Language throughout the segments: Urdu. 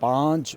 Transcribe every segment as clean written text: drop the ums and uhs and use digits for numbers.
5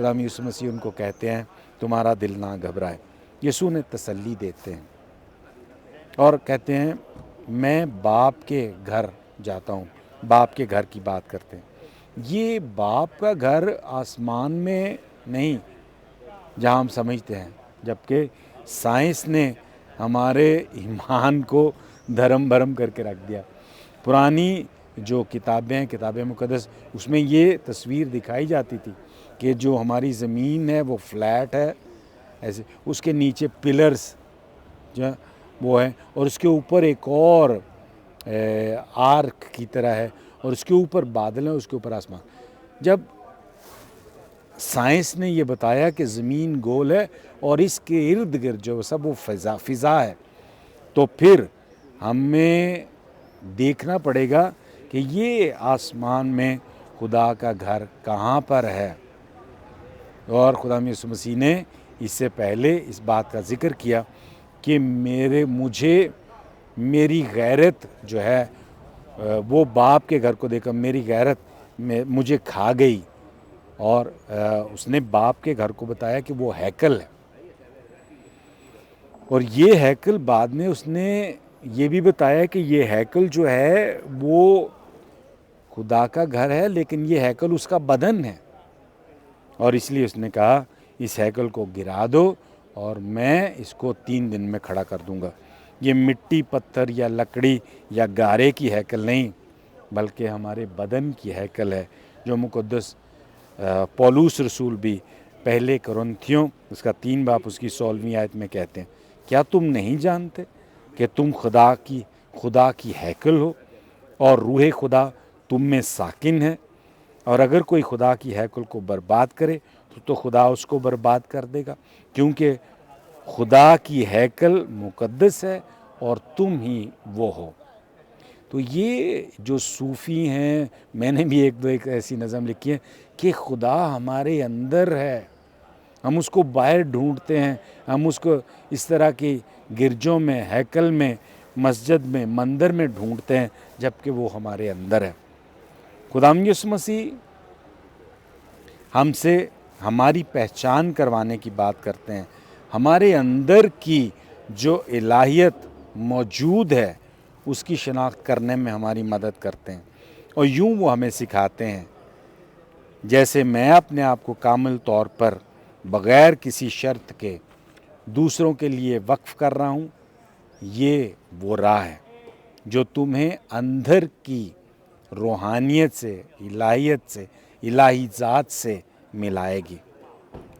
خدا یسوع مسیح ان کو کہتے ہیں تمہارا دل نہ گھبرائے. یسوع نے تسلی دیتے ہیں اور کہتے ہیں میں باپ کے گھر جاتا ہوں. باپ کے گھر کی بات کرتے ہیں. یہ باپ کا گھر آسمان میں نہیں جہاں ہم سمجھتے ہیں، جبکہ سائنس نے ہمارے ایمان کو دھرم بھرم کر کے رکھ دیا. پرانی جو کتابیں ہیں، کتاب مقدس، اس میں یہ تصویر دکھائی جاتی تھی کہ جو ہماری زمین ہے وہ فلیٹ ہے ایسے، اس کے نیچے پلرز جو ہیں وہ ہیں، اور اس کے اوپر ایک اور آرک کی طرح ہے، اور اس کے اوپر بادل ہیں، اس کے اوپر آسمان. جب سائنس نے یہ بتایا کہ زمین گول ہے اور اس کے ارد گرد جو سب وہ فضا ہے، تو پھر ہمیں دیکھنا پڑے گا کہ یہ آسمان میں خدا کا گھر کہاں پر ہے. اور خدا یسوع مسیح نے اس سے پہلے اس بات کا ذکر کیا کہ میری غیرت جو ہے وہ باپ کے گھر کو دیکھ کر میری غیرت مجھے کھا گئی. اور اس نے باپ کے گھر کو بتایا کہ وہ ہیکل ہے، اور یہ ہیکل بعد میں اس نے یہ بھی بتایا کہ یہ ہیکل جو ہے وہ خدا کا گھر ہے، لیکن یہ ہیکل اس کا بدن ہے. اور اس لیے اس نے کہا اس ہیکل کو گرا دو اور میں اس کو 3 دن میں کھڑا کر دوں گا. یہ مٹی پتھر یا لکڑی یا گارے کی ہیکل نہیں، بلکہ ہمارے بدن کی ہیکل ہے، جو مقدس پولوس رسول بھی پہلے کرنتھیوں اس کا 3 باب اس کی 16ویں آیت میں کہتے ہیں کیا تم نہیں جانتے کہ تم خدا کی ہیکل ہو اور روح خدا تم میں ساکن ہے، اور اگر کوئی خدا کی ہیکل کو برباد کرے تو خدا اس کو برباد کر دے گا، کیونکہ خدا کی ہیکل مقدس ہے اور تم ہی وہ ہو. تو یہ جو صوفی ہیں، میں نے بھی ایک ایسی نظم لکھی ہے کہ خدا ہمارے اندر ہے، ہم اس کو باہر ڈھونڈتے ہیں، ہم اس کو اس طرح کی گرجوں میں، ہیکل میں، مسجد میں، مندر میں ڈھونڈتے ہیں، جبکہ وہ ہمارے اندر ہے. خدا یسوع مسیح ہم سے ہماری پہچان کروانے کی بات کرتے ہیں، ہمارے اندر کی جو الہیت موجود ہے اس کی شناخت کرنے میں ہماری مدد کرتے ہیں. اور یوں وہ ہمیں سکھاتے ہیں جیسے میں اپنے آپ کو کامل طور پر بغیر کسی شرط کے دوسروں کے لیے وقف کر رہا ہوں، یہ وہ راہ ہے جو تمہیں اندر کی روحانیت سے، الہیت سے، الہی ذات سے ملائے گی.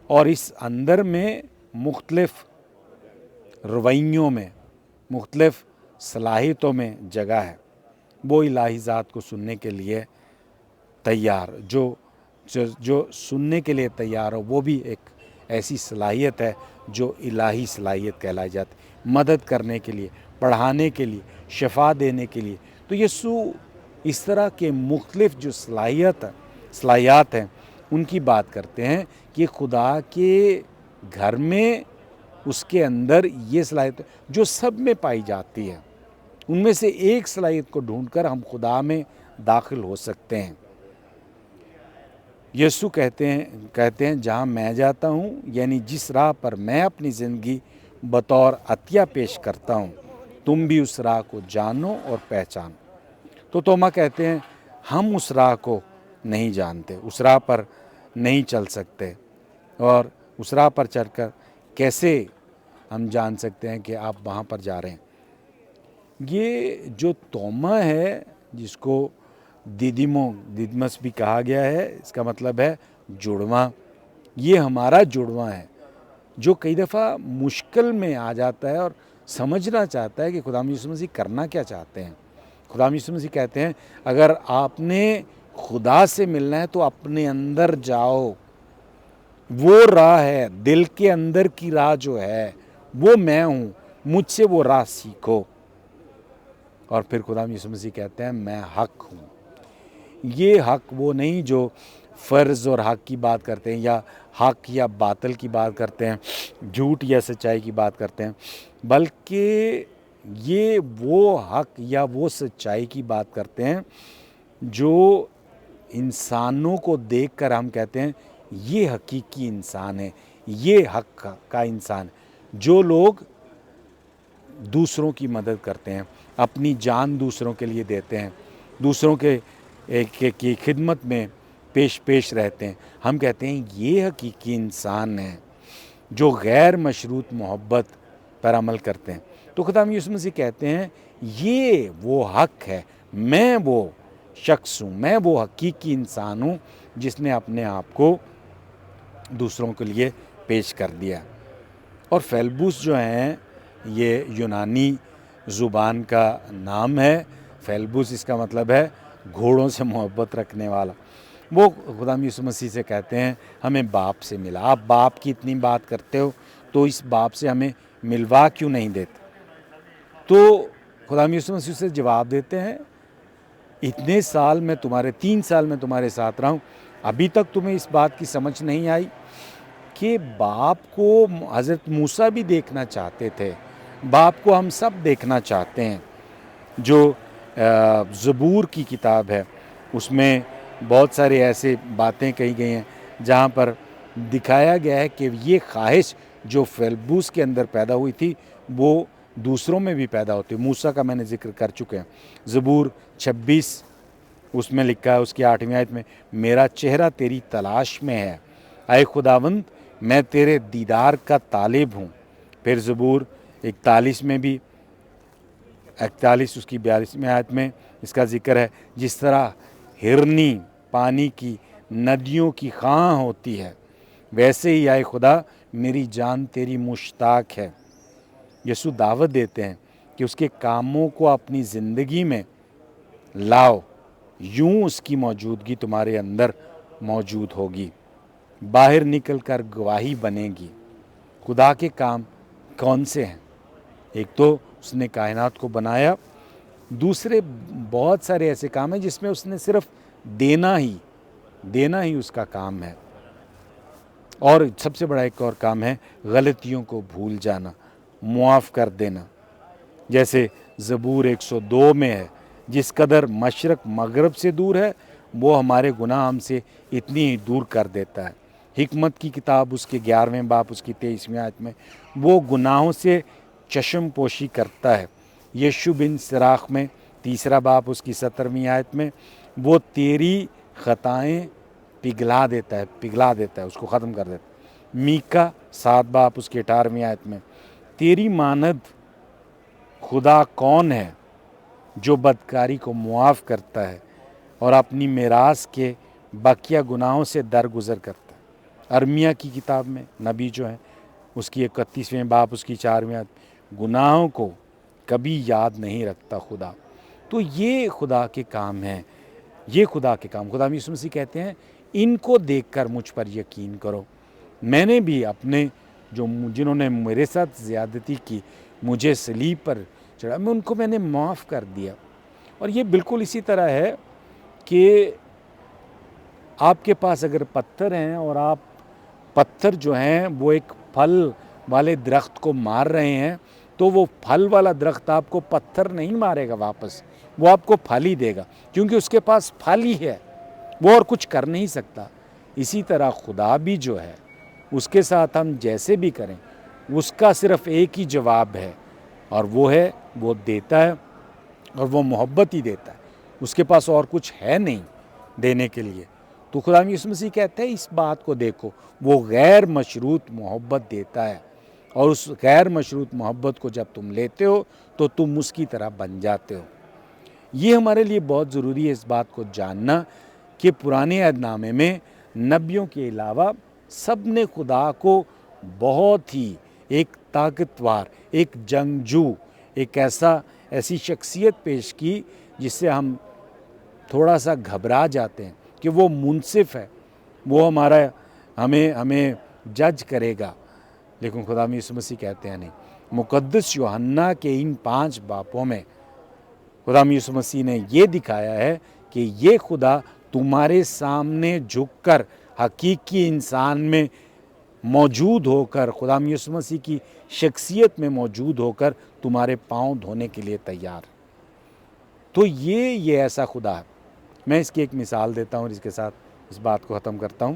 اور اس اندر میں مختلف رویوں میں، مختلف صلاحیتوں میں جگہ ہے. وہ الہی ذات کو سننے کے لیے تیار، جو سننے کے لیے تیار ہو، وہ بھی ایک ایسی صلاحیت ہے جو الہی صلاحیت کہلائی جاتی، مدد کرنے کے لیے، پڑھانے کے لیے، شفا دینے کے لیے. تو یسوع اس طرح کے مختلف جو صلاحیات ہیں ان کی بات کرتے ہیں کہ خدا کے گھر میں اس کے اندر یہ صلاحیت جو سب میں پائی جاتی ہے، ان میں سے ایک صلاحیت کو ڈھونڈ کر ہم خدا میں داخل ہو سکتے ہیں. یسوع کہتے ہیں جہاں میں جاتا ہوں، یعنی جس راہ پر میں اپنی زندگی بطور عطیہ پیش کرتا ہوں، تم بھی اس راہ کو جانو اور پہچانو. تو توما کہتے ہیں ہم اس راہ کو نہیں جانتے، اس راہ پر نہیں چل سکتے، اور اس راہ پر چل کر کیسے ہم جان سکتے ہیں کہ آپ وہاں پر جا رہے ہیں. یہ جو توما ہے، جس کو دیدمس بھی کہا گیا ہے، اس کا مطلب ہے جڑواں. یہ ہمارا جڑواں ہے جو کئی دفعہ مشکل میں آ جاتا ہے اور سمجھنا چاہتا ہے کہ خدا یسوع مسیح کرنا کیا چاہتے ہیں. خدا یسوع مسیح کہتے ہیں اگر آپ نے خدا سے ملنا ہے تو اپنے اندر جاؤ، وہ راہ ہے، دل کے اندر کی راہ جو ہے وہ میں ہوں، مجھ سے وہ راہ سیکھو. اور پھر خدا یسوع مسیح کہتے ہیں میں حق ہوں. یہ حق وہ نہیں جو فرض اور حق کی بات کرتے ہیں، یا حق یا باطل کی بات کرتے ہیں، جھوٹ یا سچائی کی بات کرتے ہیں، بلکہ یہ وہ حق یا وہ سچائی کی بات کرتے ہیں جو انسانوں کو دیکھ کر ہم کہتے ہیں یہ حقیقی انسان ہے، یہ حق کا انسان ہے۔ جو لوگ دوسروں کی مدد کرتے ہیں، اپنی جان دوسروں کے لیے دیتے ہیں، دوسروں کی خدمت میں پیش رہتے ہیں، ہم کہتے ہیں یہ حقیقی انسان ہے جو غیر مشروط محبت پر عمل کرتے ہیں۔ تو خدا یسوع مسیح کہتے ہیں یہ وہ حق ہے، میں وہ شخص ہوں، میں وہ حقیقی انسان ہوں جس نے اپنے آپ کو دوسروں کے لیے پیش کر دیا۔ اور فیلبوس جو ہیں یہ یونانی زبان کا نام ہے۔ فیلبوس اس کا مطلب ہے گھوڑوں سے محبت رکھنے والا۔ وہ خدا یسوع مسیح سے کہتے ہیں ہمیں باپ سے ملا، آپ باپ کی اتنی بات کرتے ہو تو اس باپ سے ہمیں ملوا کیوں نہیں دیتے؟ تو خدا یسوع مسیح سے جواب دیتے ہیں اتنے سال میں 3 سال میں تمہارے ساتھ رہا ہوں، ابھی تک تمہیں اس بات کی سمجھ نہیں آئی کہ باپ کو حضرت موسیٰ بھی دیکھنا چاہتے تھے، باپ کو ہم سب دیکھنا چاہتے ہیں۔ جو زبور کی کتاب ہے اس میں بہت سارے ایسے باتیں کہی گئی ہیں جہاں پر دکھایا گیا ہے کہ یہ خواہش جو فیلبوس کے اندر پیدا ہوئی تھی وہ دوسروں میں بھی پیدا ہوتی ہے۔ موسیٰ کا میں نے ذکر کر چکے ہیں، زبور 26 اس میں لکھا ہے، اس کی 8ویں آیت میں، میرا چہرہ تیری تلاش میں ہے، اے خداوند میں تیرے دیدار کا طالب ہوں۔ پھر زبور 41 میں بھی 41 اس کی 42ویں آیت میں اس کا ذکر ہے، جس طرح ہرنی پانی کی ندیوں کی خواہاں ہوتی ہے ویسے ہی اے خدا میری جان تیری مشتاق ہے۔ یسوع دعوت دیتے ہیں کہ اس کے کاموں کو اپنی زندگی میں لاؤ، یوں اس کی موجودگی تمہارے اندر موجود ہوگی، باہر نکل کر گواہی بنے گی۔ خدا کے کام کون سے ہیں؟ ایک تو اس نے کائنات کو بنایا، دوسرے بہت سارے ایسے کام ہیں جس میں اس نے صرف دینا ہی اس کا کام ہے، اور سب سے بڑا ایک اور کام ہے غلطیوں کو بھول جانا، معاف کر دینا۔ جیسے زبور 102 میں ہے، جس قدر مشرق مغرب سے دور ہے وہ ہمارے گناہ ہم سے اتنی ہی دور کر دیتا ہے۔ حکمت کی کتاب اس کے 11ویں باب اس کی 23ویں آیت میں وہ گناہوں سے چشم پوشی کرتا ہے۔ یشوع بن سراخ میں 3 باب اس کی 17ویں آیت میں وہ تیری خطائیں پگھلا دیتا ہے، اس کو ختم کر دیتا ہے۔ میکا 7 باب اس کی 18ویں آیت میں تیری مانند خدا کون ہے جو بدکاری کو معاف کرتا ہے اور اپنی میراث کے بقیہ گناہوں سے درگزر کرتا ہے۔ ارمیا کی کتاب میں نبی جو ہے اس کی 31ویں باب اس کی 4ویں آیت گناہوں کو کبھی یاد نہیں رکھتا خدا۔ تو یہ خدا کے کام ہیں، یہ خدا کے کام۔ خدا یسوع مسیح کہتے ہیں ان کو دیکھ کر مجھ پر یقین کرو۔ میں نے بھی اپنے جنہوں نے میرے ساتھ زیادتی کی، مجھے صلیب پر چڑھا، میں نے معاف کر دیا۔ اور یہ بالکل اسی طرح ہے کہ آپ کے پاس اگر پتھر ہیں اور آپ پتھر جو ہیں وہ ایک پھل والے درخت کو مار رہے ہیں تو وہ پھل والا درخت آپ کو پتھر نہیں مارے گا واپس، وہ آپ کو پھل ہی دے گا، کیونکہ اس کے پاس پھل ہی ہے، وہ اور کچھ کر نہیں سکتا۔ اسی طرح خدا بھی جو ہے اس کے ساتھ ہم جیسے بھی کریں اس کا صرف ایک ہی جواب ہے، اور وہ ہے وہ دیتا ہے، اور وہ محبت ہی دیتا ہے، اس کے پاس اور کچھ ہے نہیں دینے کے لیے۔ تو خدا یسوع مسیح کہتے ہیں اس بات کو دیکھو، وہ غیر مشروط محبت دیتا ہے، اور اس غیر مشروط محبت کو جب تم لیتے ہو تو تم اس کی طرح بن جاتے ہو۔ یہ ہمارے لیے بہت ضروری ہے اس بات کو جاننا کہ پرانے عہد نامے میں نبیوں کے علاوہ سب نے خدا کو بہت ہی ایک طاقتور، ایک جنگجو، ایک ایسی شخصیت پیش کی جس سے ہم تھوڑا سا گھبرا جاتے ہیں کہ وہ منصف ہے، وہ ہمیں جج کرے گا، لیکن خدا یسوع مسیح کہتے ہیں نہیں۔ مقدس یوحنا کے ان 5 بابوں میں خدا یسوع مسیح نے یہ دکھایا ہے کہ یہ خدا تمہارے سامنے جھک کر حقیقی انسان میں موجود ہو کر، خدا یسوع مسیح کی شخصیت میں موجود ہو کر تمہارے پاؤں دھونے کے لیے تیار۔ تو یہ ایسا خدا ہے۔ میں اس کی ایک مثال دیتا ہوں اور اس کے ساتھ اس بات کو ختم کرتا ہوں۔